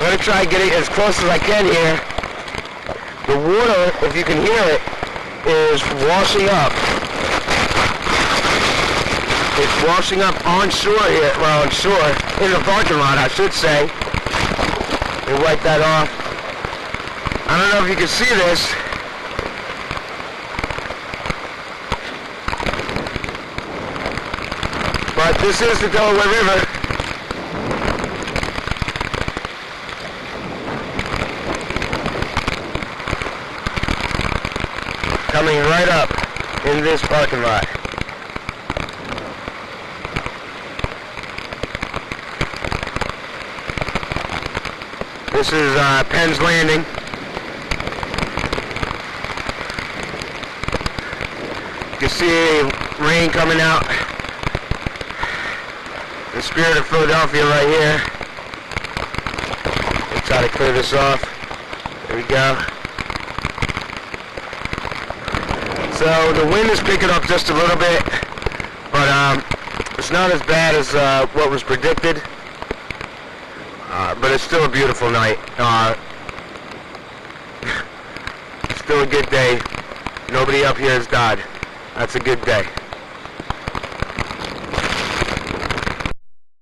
I'm going to try and get it as close as I can here. The water, if you can hear it, is washing up. It's washing up on shore here, well, on shore, in the parking lot, I should say. Let me wipe that off. I don't know if you can see this. But this is the Delaware River. Coming right up in this parking lot. This is Penn's Landing. You can see rain coming out. The Spirit of Philadelphia right here. Let's try to clear this off. There we go. So the wind is picking up just a little bit, but it's not as bad as what was predicted. But it's still a beautiful night. Still a good day. Nobody up here has died. That's a good day.